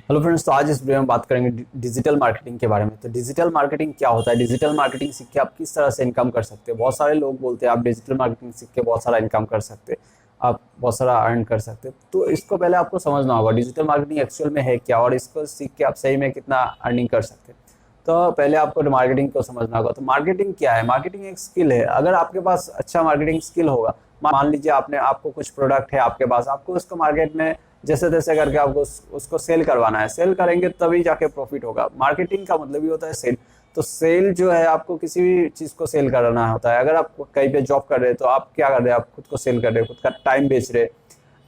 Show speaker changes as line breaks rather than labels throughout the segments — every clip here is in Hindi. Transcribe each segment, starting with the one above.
हेलो फ्रेंड्स, तो आज इस वीडियो में बात करेंगे डिजिटल मार्केटिंग के बारे में। तो डिजिटल मार्केटिंग क्या होता है, डिजिटल मार्केटिंग सीख के आप किस तरह से इनकम कर सकते हैं। बहुत सारे लोग बोलते हैं आप डिजिटल मार्केटिंग सीख के बहुत सारा इनकम कर सकते हैं, आप बहुत सारा अर्न कर सकते हैं। तो इसको पहले आपको समझना होगा डिजिटल मार्केटिंग एक्चुअल में है क्या, और इसको सीख के आप सही में कितना अर्निंग कर सकते हैं। तो पहले आपको मार्केटिंग को समझना होगा। तो मार्केटिंग क्या है? मार्केटिंग एक स्किल है। अगर आपके पास अच्छा मार्केटिंग स्किल होगा, मान लीजिए आपको कुछ प्रोडक्ट है आपके पास, आपको उसको मार्केट में जैसे तैसे करके आपको उसको सेल करवाना है। सेल करेंगे तभी जाके प्रॉफिट होगा। मार्केटिंग का मतलब ही होता है सेल। तो सेल जो है, आपको किसी भी चीज़ को सेल करना होता है। अगर आप कहीं पे जॉब कर रहे हैं तो आप क्या कर रहे हैं, आप खुद को सेल कर रहे हैं, खुद का टाइम बेच रहे हैं।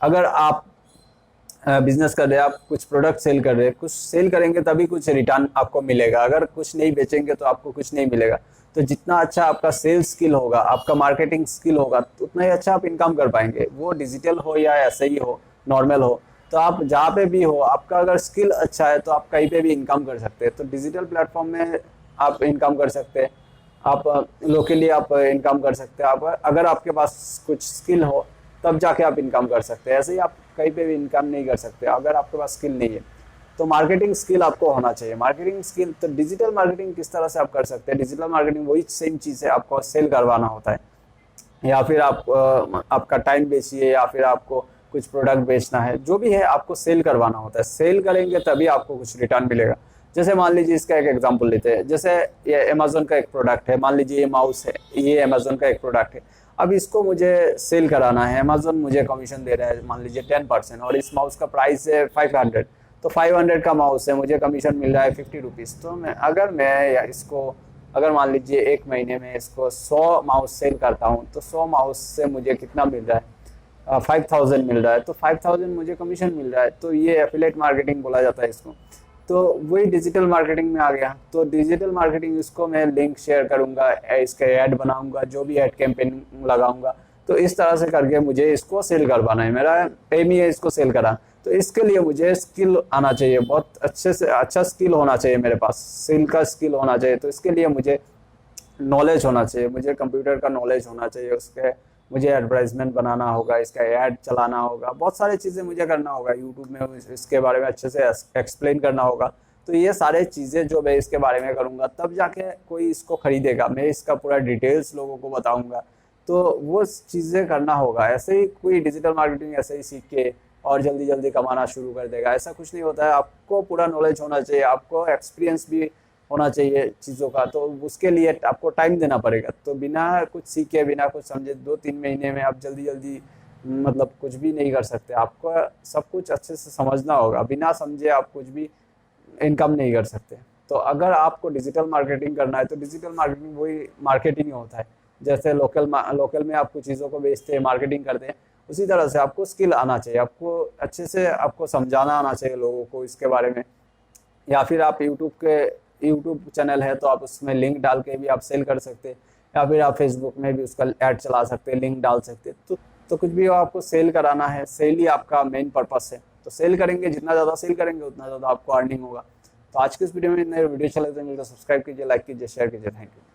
अगर आप बिजनेस कर रहे हैं, आप कुछ प्रोडक्ट सेल कर रहे हैं, कुछ सेल करेंगे तभी कुछ रिटर्न आपको मिलेगा। अगर कुछ नहीं बेचेंगे तो आपको कुछ नहीं मिलेगा। तो जितना अच्छा आपका सेल्स स्किल होगा, आपका मार्केटिंग स्किल होगा, तो उतना ही अच्छा आप इनकम कर पाएंगे। वो डिजिटल हो या ऐसे ही हो, नॉर्मल हो। तो आप जहाँ पे भी हो, आपका अगर स्किल अच्छा है तो आप कहीं पे भी इनकम कर सकते हैं। तो डिजिटल प्लेटफॉर्म में आप इनकम कर सकते हैं। आप लोकली आप इनकम कर सकते हैं। आप अगर आपके पास कुछ स्किल हो तब जाके आप इनकम कर सकते हैं। ऐसे ही आप कहीं पे भी इनकम नहीं कर सकते अगर आपके पास स्किल नहीं है। तो मार्केटिंग स्किल आपको होना चाहिए। मार्केटिंग स्किल, तो डिजिटल मार्केटिंग किस तरह से आप कर सकते हैं? डिजिटल मार्केटिंग वही सेम चीज़ है, आपको सेल करवाना होता है, या फिर आप आपका टाइम बेचिए, या फिर आपको कुछ प्रोडक्ट बेचना है, जो भी है आपको सेल करवाना होता है। सेल करेंगे तभी आपको कुछ रिटर्न मिलेगा। जैसे मान लीजिए इसका एक एग्जांपल लेते हैं। जैसे ये अमेजोन का एक प्रोडक्ट है, मान लीजिए ये माउस है, ये अमेजोन का एक प्रोडक्ट है। अब इसको मुझे सेल कराना है, अमेजोन मुझे कमीशन दे रहा है मान लीजिए 10%, और इस माउस का प्राइस है 500। तो 500 का माउस है, मुझे कमीशन मिल रहा है 50 रुपीज़। तो अगर मैं इसको, अगर मान लीजिए एक महीने में इसको 100 माउस सेल करता हूँ, तो 100 माउस से मुझे कितना मिल रहा है? 5000 मिल रहा है। तो 5000 मुझे कमीशन मिल रहा है। तो ये एफिलेट मार्केटिंग बोला जाता है इसको। तो वही डिजिटल मार्केटिंग में आ गया। तो डिजिटल मार्केटिंग, इसको मैं लिंक शेयर करूंगा, इसके ऐड बनाऊंगा, जो भी ऐड कैंपेन लगाऊंगा। तो इस तरह से करके मुझे इसको सेल करवाना है। मेरा एम ही है इसको सेल करा। तो इसके लिए मुझे स्किल आना चाहिए, बहुत अच्छे से अच्छा स्किल होना चाहिए मेरे पास, सेल का स्किल होना चाहिए। तो इसके लिए मुझे नॉलेज होना चाहिए, मुझे कंप्यूटर का नॉलेज होना चाहिए। उसके मुझे एडवर्टाइजमेंट बनाना होगा, इसका ऐड चलाना होगा, बहुत सारी चीज़ें मुझे करना होगा। यूट्यूब में इसके बारे में अच्छे से एक्सप्लेन करना होगा। तो ये सारे चीज़ें जो मैं इसके बारे में करूँगा, तब जाके कोई इसको खरीदेगा। मैं इसका पूरा डिटेल्स लोगों को बताऊँगा। तो वो चीज़ें करना होगा। ऐसे ही कोई डिजिटल मार्केटिंग ऐसे ही सीख के और जल्दी जल्दी कमाना शुरू कर देगा, ऐसा कुछ नहीं होता है। आपको पूरा नॉलेज होना चाहिए, आपको एक्सपीरियंस भी होना चाहिए चीज़ों का। तो उसके लिए आपको टाइम देना पड़ेगा। तो बिना कुछ सीखे, बिना कुछ समझे 2-3 महीने में आप जल्दी जल्दी मतलब कुछ भी नहीं कर सकते। आपको सब कुछ अच्छे से समझना होगा। बिना समझे आप कुछ भी इनकम नहीं कर सकते। तो अगर आपको डिजिटल मार्केटिंग करना है, तो डिजिटल मार्केटिंग वही मार्केटिंग ही होता है। जैसे लोकल में आपको चीज़ों को बेचते हैं, मार्केटिंग करते हैं, उसी तरह से आपको स्किल आना चाहिए। आपको अच्छे से आपको समझाना आना चाहिए लोगों को इसके बारे में। या फिर आप यूट्यूब चैनल है तो आप उसमें लिंक डाल के भी आप सेल कर सकते हैं, या फिर आप फेसबुक में भी उसका ऐड चला सकते हैं, लिंक डाल सकते हैं। तो कुछ भी हो, आपको सेल कराना है, सेल ही आपका मेन पर्पस है। तो सेल करेंगे, जितना ज़्यादा सेल करेंगे उतना ज़्यादा आपको अर्निंग होगा। तो आज की इस वीडियो में इतना। वीडियो अच्छा लगता है तो सब्सक्राइब कीजिए, लाइक कीजिए, शेयर कीजिए। Thank you.